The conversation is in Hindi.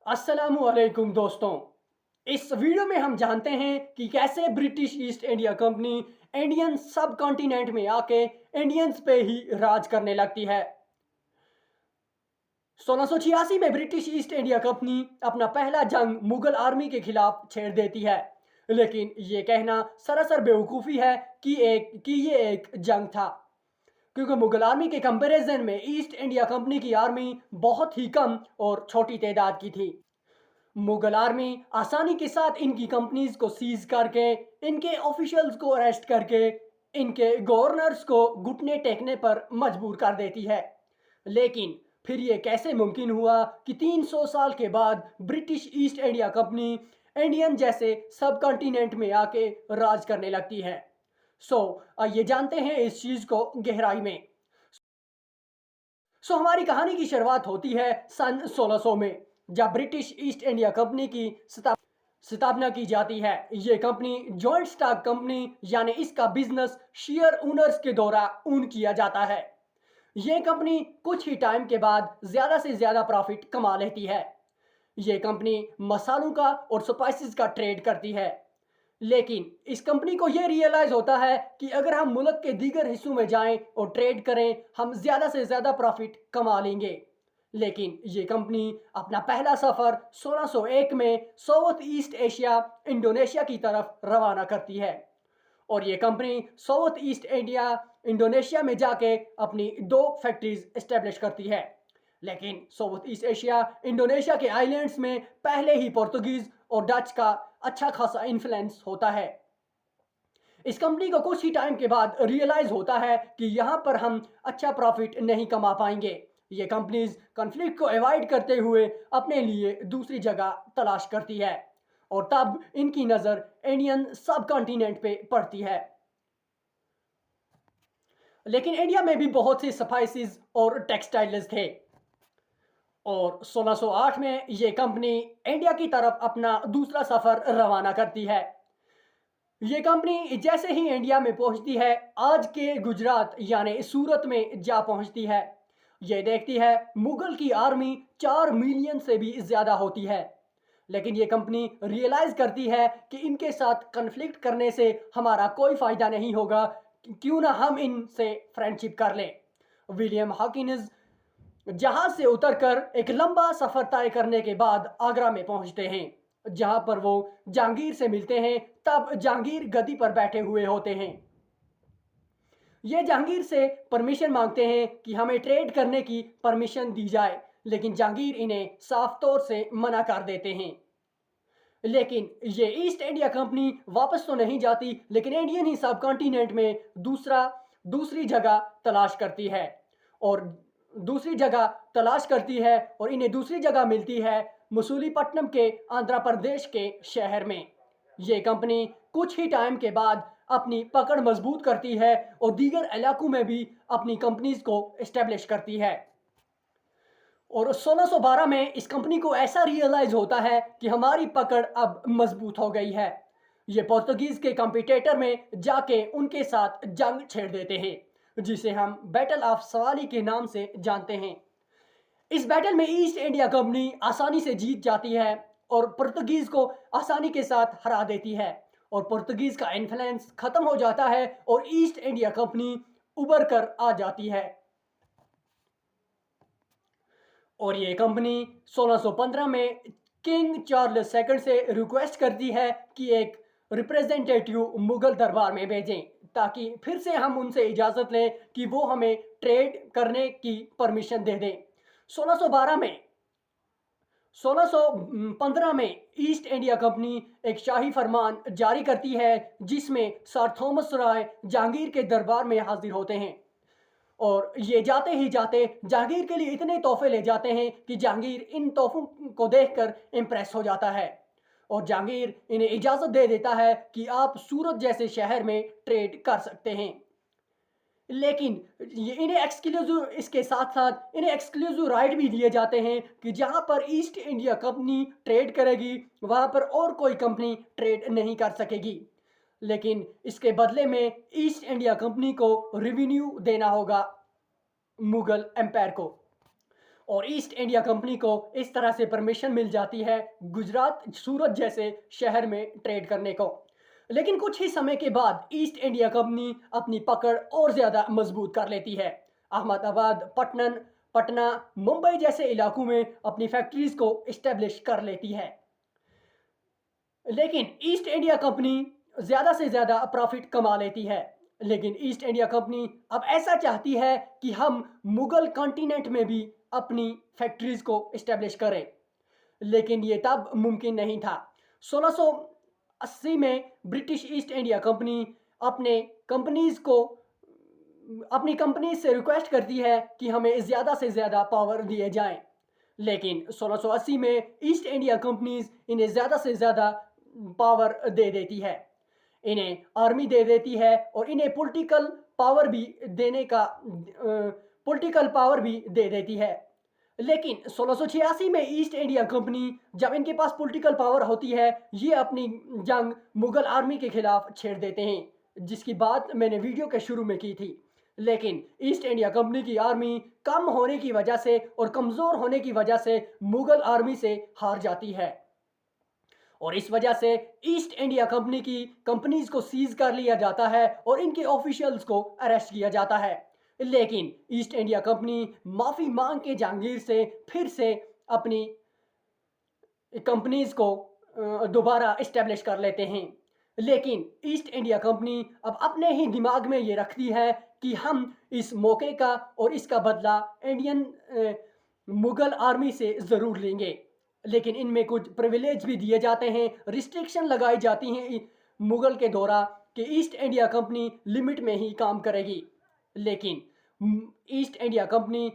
अस्सलामुअलैकुम दोस्तों। इस वीडियो में हम जानते हैं कि कैसे British east India company Indian सब कॉन्टिनेंट में आके इंडियंस पे ही राज करने लगती है। 1686 में ब्रिटिश ईस्ट इंडिया कंपनी अपना पहला जंग मुगल आर्मी के खिलाफ छेड़ देती है, लेकिन ये कहना सरासर बेवकूफ़ी है कि ये एक जंग था, क्योंकि मुगल आर्मी के कंपैरिजन में ईस्ट इंडिया कंपनी की आर्मी बहुत ही कम और छोटी तादाद की थी। मुगल आर्मी आसानी के साथ इनकी कंपनीज को सीज करके, इनके ऑफिशियल्स को अरेस्ट करके, इनके गवर्नर्स को घुटने टेकने पर मजबूर कर देती है। लेकिन फिर ये कैसे मुमकिन हुआ कि 300 साल के बाद British east India company Indian जैसे सब कॉन्टिनेंट में आके राज करने लगती है। आइए जानते हैं इस चीज़ को गहराई में। हमारी कहानी की शुरुआत होती है सन 1600 में, जब ब्रिटिश ईस्ट इंडिया कंपनी की स्थापना की जाती है। ये कंपनी जॉइंट स्टॉक कंपनी यानी इसका बिजनेस शेयर ओनर्स के द्वारा ओन किया जाता है। ये कंपनी कुछ ही टाइम के बाद ज़्यादा से ज़्यादा प्रॉफिट कमा लेती है। ये कंपनी मसालों का और स्पाइसेस का ट्रेड करती है, लेकिन इस कंपनी को यह रियलाइज होता है कि अगर हम मुल्क के दीगर हिस्सों में जाएं और ट्रेड करें, हम ज़्यादा से ज़्यादा प्रॉफिट कमा लेंगे। लेकिन ये कंपनी अपना पहला सफ़र 1601 में साउथ ईस्ट एशिया इंडोनेशिया की तरफ रवाना करती है, और ये company south east India Indonesia में जाके अपनी 2 फैक्ट्रीज इस्टेब्लिश करती है। लेकिन साउथ ईस्ट एशिया इंडोनेशिया के आइलैंड्स में पहले ही पोर्तुगीज और डच का अच्छा खासा इन्फ्लुएंस होता है। इस कंपनी को कुछ ही टाइम के बाद रियलाइज होता है कि यहाँ पर हम अच्छा प्रॉफिट नहीं कमा पाएंगे। ये कंपनीज कॉन्फ्लिक्ट को अवॉइड करते हुए अपने लिए दूसरी जगह तलाश करती है, और तब इनकी नज़र इंडियन सब कॉन्टिनेंट पे पड़ती है। लेकिन इंडिया में भी बहुत सी स्पाइसेस और टेक्सटाइल्स थे, और 1608 में ये कंपनी इंडिया की तरफ अपना दूसरा सफ़र रवाना करती है। ये कंपनी जैसे ही इंडिया में पहुंचती है, आज के गुजरात यानी सूरत में जा पहुंचती है। ये देखती है मुगल की आर्मी 4 मिलियन से भी ज़्यादा होती है, लेकिन ये कंपनी रियलाइज़ करती है कि इनके साथ कन्फ्लिक्ट करने से हमारा कोई फ़ायदा नहीं होगा, क्यों ना हम इनसे फ्रेंडशिप कर लें। विलियम हॉकिंस जहाज से उतरकर एक लंबा सफर तय करने के बाद आगरा में पहुंचते हैं, जहां पर वो जहांगीर से मिलते हैं। तब जहांगीर गद्दी पर बैठे हुए होते हैं। ये जहांगीर से परमिशन मांगते हैं कि हमें ट्रेड करने की परमिशन दी जाए, लेकिन जहांगीर इन्हें साफ तौर से मना कर देते हैं। लेकिन ये ईस्ट इंडिया कंपनी वापस तो नहीं जाती, लेकिन इंडियन ही सब कॉन्टिनेंट में दूसरी जगह तलाश करती है, और दूसरी जगह तलाश करती है और इन्हें दूसरी जगह मिलती है मसूलीपट्टनम के आंध्र प्रदेश के शहर में। ये कंपनी कुछ ही टाइम के बाद अपनी पकड़ मजबूत करती है और दीगर इलाकों में भी अपनी कंपनीज को इस्टेब्लिश करती है। और 1612 में इस कंपनी को ऐसा रियलाइज होता है कि हमारी पकड़ अब मजबूत हो गई है। ये पोर्तुगीज के कंपटीटर में जाके उनके साथ जंग छेड़ देते हैं, जिसे हम बैटल ऑफ सवाली के नाम से जानते हैं। इस बैटल में ईस्ट इंडिया कंपनी आसानी से जीत जाती है और पुर्तगीज को आसानी के साथ हरा देती है, और पुर्तगीज का इन्फ्लुएंस खत्म हो जाता है और ईस्ट इंडिया कंपनी उभर कर आ जाती है। और ये कंपनी 1615 में किंग चार्ल्स सेकंड से रिक्वेस्ट करती है कि एक रिप्रेजेंटेटिव मुगल दरबार में भेजें, ताकि फिर से हम उनसे इजाज़त लें कि वो हमें ट्रेड करने की परमिशन दे दें। 1612 में 1615 में ईस्ट इंडिया कंपनी एक शाही फरमान जारी करती है, जिसमें सर थॉमस राय जहांगीर के दरबार में हाजिर होते हैं, और ये जाते ही जाते जहांगीर के लिए इतने तोहफे ले जाते हैं कि जहांगीर इन तोहफों को देखकर इम्प्रेस हो जाता है, और जहांगीर इन्हें इजाज़त दे देता है कि आप सूरत जैसे शहर में ट्रेड कर सकते हैं। लेकिन ये इन्हें एक्सक्लूसिव इसके साथ साथ इन्हें एक्सक्लूसिव राइट भी दिए जाते हैं कि जहां पर ईस्ट इंडिया कंपनी ट्रेड करेगी, वहां पर और कोई कंपनी ट्रेड नहीं कर सकेगी। लेकिन इसके बदले में ईस्ट इंडिया कंपनी को रेवेन्यू देना होगा मुगल एम्पायर को। और ईस्ट इंडिया कंपनी को इस तरह से परमिशन मिल जाती है गुजरात, सूरत जैसे शहर में ट्रेड करने को। लेकिन कुछ ही समय के बाद ईस्ट इंडिया कंपनी अपनी पकड़ और ज़्यादा मजबूत कर लेती है। अहमदाबाद, पटना, मुंबई जैसे इलाकों में अपनी फैक्ट्रीज को इस्टेब्लिश कर लेती है। लेकिन ईस्ट इंडिया कंपनी ज़्यादा से ज़्यादा प्रॉफिट कमा लेती है। लेकिन ईस्ट इंडिया कंपनी अब ऐसा चाहती है कि हम मुगल कॉन्टिनेंट में भी अपनी फैक्ट्रीज को इस्टेब्लिश करें, लेकिन ये तब मुमकिन नहीं था। 1680 में ब्रिटिश ईस्ट इंडिया कंपनी अपनी कंपनी से रिक्वेस्ट करती है कि हमें ज़्यादा से ज़्यादा पावर दिए जाएं। लेकिन 1680 में ईस्ट इंडिया कंपनीज इन्हें ज़्यादा से ज़्यादा पावर दे देती है, इन्हें आर्मी दे देती है और इन्हें पॉलिटिकल पावर भी दे देती है। लेकिन 1686 में ईस्ट इंडिया कंपनी, जब इनके पास पॉलिटिकल पावर होती है, ये अपनी जंग मुगल आर्मी के खिलाफ छेड़ देते हैं, जिसकी बात मैंने वीडियो के शुरू में की थी। लेकिन ईस्ट इंडिया कंपनी की आर्मी कम होने की वजह से और कमज़ोर होने की वजह से मुगल आर्मी से हार जाती है और इस वजह से ईस्ट इंडिया कंपनी की कंपनीज को सीज कर लिया जाता है और इनके ऑफिशियल्स को अरेस्ट किया जाता है। लेकिन ईस्ट इंडिया कंपनी माफ़ी मांग के जहांगीर से फिर से अपनी कंपनीज को दोबारा इस्टेब्लिश कर लेते हैं। लेकिन ईस्ट इंडिया कंपनी अब अपने ही दिमाग में ये रखती है कि हम इस मौके का और इसका बदला मुगल आर्मी से ज़रूर लेंगे। लेकिन इनमें कुछ प्रिविलेज भी दिए जाते हैं, रिस्ट्रिक्शन लगाई जाती हैं मुगल के द्वारा कि ईस्ट इंडिया कंपनी लिमिट में ही काम करेगी। लेकिन ईस्ट इंडिया कंपनी